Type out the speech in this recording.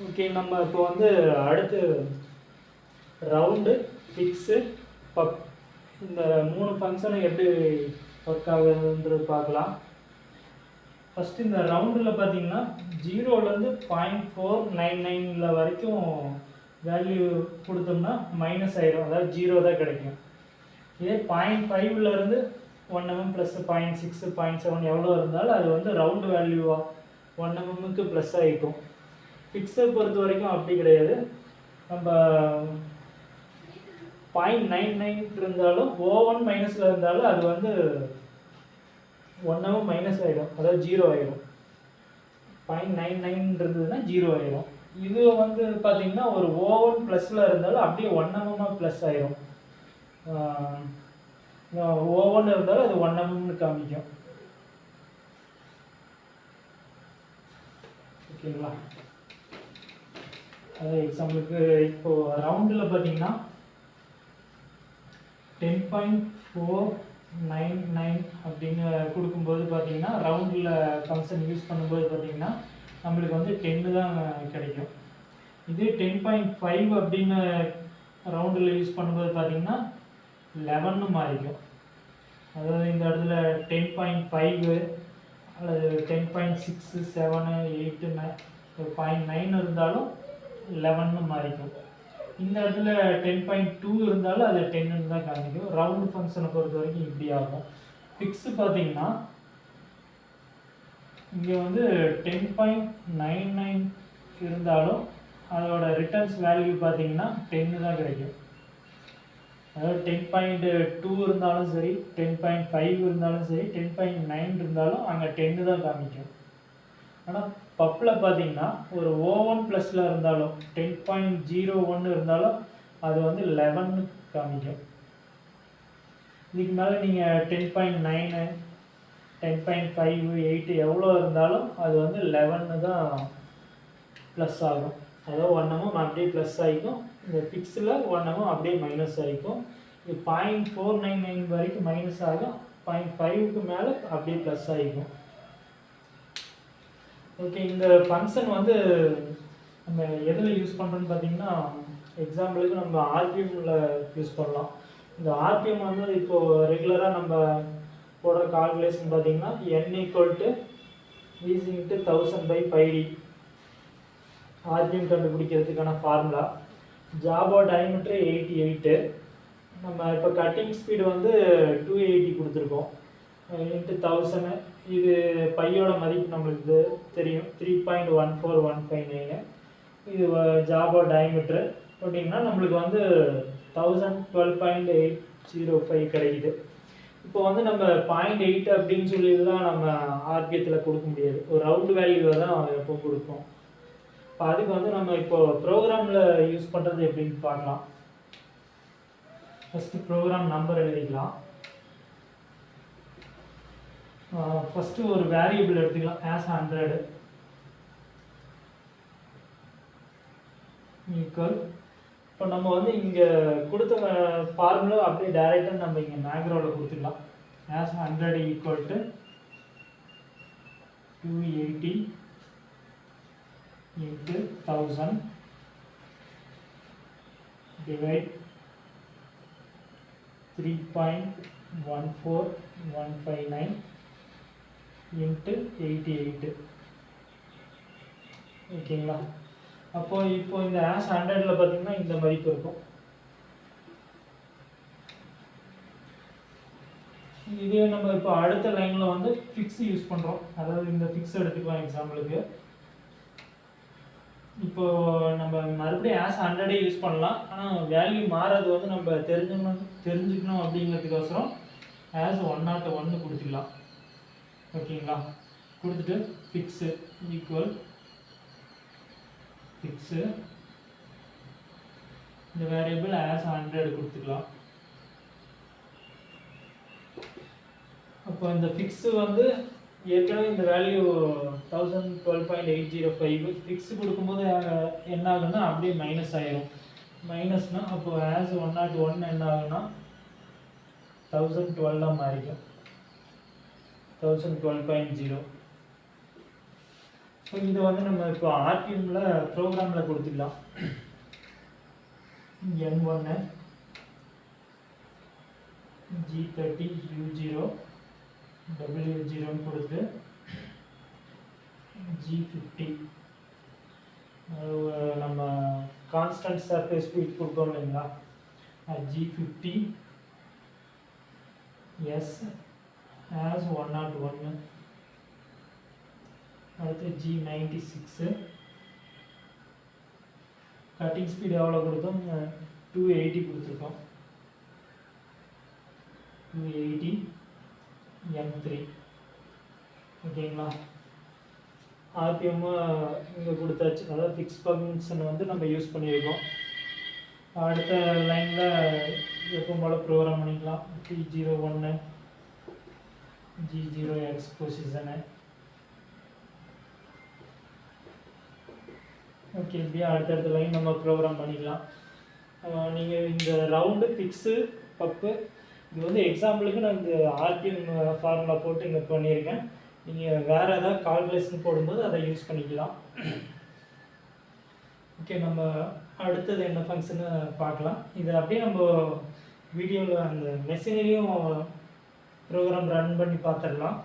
Okay, நம்ம இப்போ வந்து அடுத்து ரவுண்டு, ஃபிக்ஸு, பப் இந்த 3 ஃபங்க்ஷனும் எப்படி ஒர்க் ஆகுதுன்றது பார்க்கலாம். ஃபஸ்ட்டு இந்த ரவுண்டில் பார்த்தீங்கன்னா 0லேருந்து 0.499 வரைக்கும் வேல்யூ கொடுத்தோம்னா மைனஸ் ஆயிரும், அதாவது 0 தான் கிடைக்கும். இதே 0.5லேருந்து 1 mm ப்ளஸ் 0.6 0.7 எவ்வளோ இருந்தாலும் அது வந்து ரவுண்டு வேல்யூவாக 1 mmக்கு ப்ளஸ் ஆகிக்கும். ஃபிக்ஸை பொறுத்த வரைக்கும் அப்படி கிடையாது. நம்ம 0.99 இருந்தாலும் O1 மைனஸில் இருந்தாலும் அது வந்து 1 mm மைனஸ் ஆகிடும், அதாவது 0 ஆகிடும். 0.99 இருந்ததுன்னா 0 ஆகிடும். இது வந்து பார்த்தீங்கன்னா ஒரு O1 ப்ளஸில் இருந்தாலும் அப்படியே 1 mm ப்ளஸ் ஆகிடும். O1 இருந்தாலும் அது 1 mmன்னு காமிக்கும். ஓகேங்களா? அது எக்ஸாம்பிளுக்கு இப்போ ரவுண்டில் பார்த்தீங்கன்னா 10.499 அப்படின்னு கொடுக்கும்போது பார்த்தீங்கன்னா ரவுண்டில் ஃபங்க்ஷன் யூஸ் பண்ணும்போது பார்த்தீங்கன்னா நம்மளுக்கு வந்து 10 தான் கிடைக்கும். இதே 10.5 அப்படின்னு ரவுண்டில் யூஸ் பண்ணும்போது பார்த்தீங்கன்னா 11 மாறிக்கும். அதாவது இந்த இடத்துல 10.5 அல்லது 10.6 7 8 0.9 இருந்தாலும் 11 மாறிக்கும். இந்த இடத்துல 10.2 இருந்தாலும் அது 10ன்னு தான் காமிக்கும். ரவுண்டு ஃபங்க்ஷனை பொறுத்த வரைக்கும் இப்படி ஆகும். ஃபிக்ஸு பார்த்தீங்கன்னா இங்கே வந்து 10.99 இருந்தாலும் அதோட ரிட்டர்ன்ஸ் வேல்யூ பார்த்தீங்கன்னா 10 தான் கிடைக்கும். அதாவது 10.2 இருந்தாலும் சரி, 10.5 இருந்தாலும் சரி, 10.9 இருந்தாலும் அங்கே 10 தான் காமிக்கும். ஆனால் பப்பில் பார்த்தீங்கன்னா ஒரு O1 ப்ளஸில் இருந்தாலும் 10.01 இருந்தாலும் அது வந்து 11 காமிக்கும். இதுக்கு மேலே நீங்கள் 10.9 10.5 8 எவ்வளோ இருந்தாலும் அது வந்து 11 தான் ப்ளஸ் ஆகும். அதாவது 1 mm அப்படியே ப்ளஸ் ஆகிக்கும். இந்த ஃபிக்ஸில் 1 mm அப்படியே மைனஸ் ஆகிக்கும். இது 0.499 வரைக்கும் மைனஸ் ஆகும். 0.5க்கு மேலே அப்படியே ப்ளஸ் ஆகிக்கும். ஓகே, இந்த ஃபங்க்ஷன் வந்து நம்ம எதில் யூஸ் பண்ணுறோன்னு பார்த்தீங்கன்னா எக்ஸாம்பிளுக்கு நம்ம ஆர்பிஎம்மில் யூஸ் பண்ணலாம். இந்த ஆர்பிஎம் வந்து இப்போது ரெகுலராக நம்ம போடுற கால்குலேஷன் பார்த்தீங்கன்னா n = V × 1000/πd ஆர்பிஎம் கண்டுபிடிக்கிறதுக்கான ஃபார்முலா. ஜாபோ டயமீட்டர் 88. நம்ம இப்போ கட்டிங் ஸ்பீடு வந்து 280 கொடுத்துருக்கோம் × 1000. இது பையோட மதிப்பு நம்மளுக்கு தெரியும் 3.14159. இது ஜாபோ டயமீட்டர் போட்டிங்கன்னா நம்மளுக்கு வந்து 1012.805 கிடைக்குது. இப்போ வந்து நம்ம 0.8 அப்படின்னு சொல்லிதான் நம்ம ஆர்பிஎத்தில் கொடுக்க முடியாது. ஒரு ரவுண்டு வேல்யூவை தான் எப்போ கொடுப்போம். இப்போ அதுக்கு வந்து நம்ம இப்போ ப்ரோக்ராமில் யூஸ் பண்ணுறது எப்படின்னு பார்க்கலாம். ஃபஸ்ட்டு ப்ரோக்ராம் நம்பர் எழுதிக்கலாம். ஃபஸ்ட்டு ஒரு வேரியபிள் எடுத்துக்கலாம் as 100 ஈக்குவல். இப்போ நம்ம வந்து இங்கே கொடுத்த ஃபார்முலா அப்படியே டைரெக்டாக நம்ம இங்கே மேக்ரோவில் கொடுத்துக்கலாம். as 100 = 280 × 1000 divide 3.14159 × 88. ஓகேங்களா? அப்போ இப்போ இந்த as 100ல் பார்த்தீங்கன்னா இந்த மதிப்பு இருக்கும். இதே நம்ம இப்போ அடுத்த லைனில் வந்து ஃபிக்ஸ் யூஸ் பண்ணுறோம். அதாவது இந்த ஃபிக்ஸ் எடுத்துக்கலாம் எக்ஸாம்பிளுக்கு. இப்போ நம்ம மறுபடியும் as 100 யூஸ் பண்ணலாம். ஆனால் வேல்யூ மாறது வந்து நம்ம தெரிஞ்சுக்கணும் அப்படிங்கிறதுக்கோசரம் as 101 கொடுத்துக்கலாம். ஓகேங்களா? கொடுத்துட்டு ஃபிக்ஸு ஈக்குவல் ஃபிக்ஸு இந்த வேரியபிள் as 100 கொடுத்துக்கலாம். அப்போ இந்த ஃபிக்ஸு வந்து ஏற்கனவே இந்த வேல்யூ 1012.805 ஃபிக்ஸ் கொடுக்கும்போது என்ன ஆகுன்னா அப்படியே மைனஸ் ஆயிரும். மைனஸ்னால் அப்போ as 101 என்ன ஆகுன்னா 1012 மாறிக்கும். 1012.0 ஸோ இதை வந்து நம்ம இப்போ ஆர்பிஎம்மில் ப்ரோக்ராமில் கொடுத்துக்கலாம். N1 G30 U0 W0 கொடுத்து G50 நம்ம கான்ஸ்டன்ட் சர்ஃபேஸ் ஸ்பீட் கொடுத்தோம் இல்லைங்களா, G50 S as 101. அடுத்து G96 கட்டிங் ஸ்பீட் எவ்வளோ கொடுத்தோம், 280 கொடுத்துருக்கோம். 280 M3 ஓகேங்களா. ஆர்பிஎம் இங்கே கொடுத்தாச்சு, அதாவது ஃபிக்ஸ் ஃபங்க்ஷன் வந்து நம்ம யூஸ் பண்ணியிருக்கோம். அடுத்த லைனில் எப்பவும் போல் ப்ரோக்ராம் பண்ணிக்கலாம். T01 G0X position. ஓகே, இப்படியே அடுத்தடுத்த லைன் நம்ம ப்ரோக்ராம் பண்ணிக்கலாம். நீங்கள் இந்த ரவுண்டு ஃபிக்ஸு பப்பு இது வந்து எக்ஸாம்பிளுக்கு நான் இந்த ஆர்பிஎம் ஃபார்முலா போட்டு இங்கே பண்ணியிருக்கேன். நீங்கள் வேறு ஏதாவது கால்குலேஷன் போடும்போது அதை யூஸ் பண்ணிக்கலாம். ஓகே, நம்ம அடுத்தது என்ன ஃபங்க்ஷன்னு பார்க்கலாம். இதை அப்படியே நம்ம வீடியோவில் அந்த மெஷினரியும் ப்ரோக்ராம் ரன் பண்ணி பார்த்துடலாம்.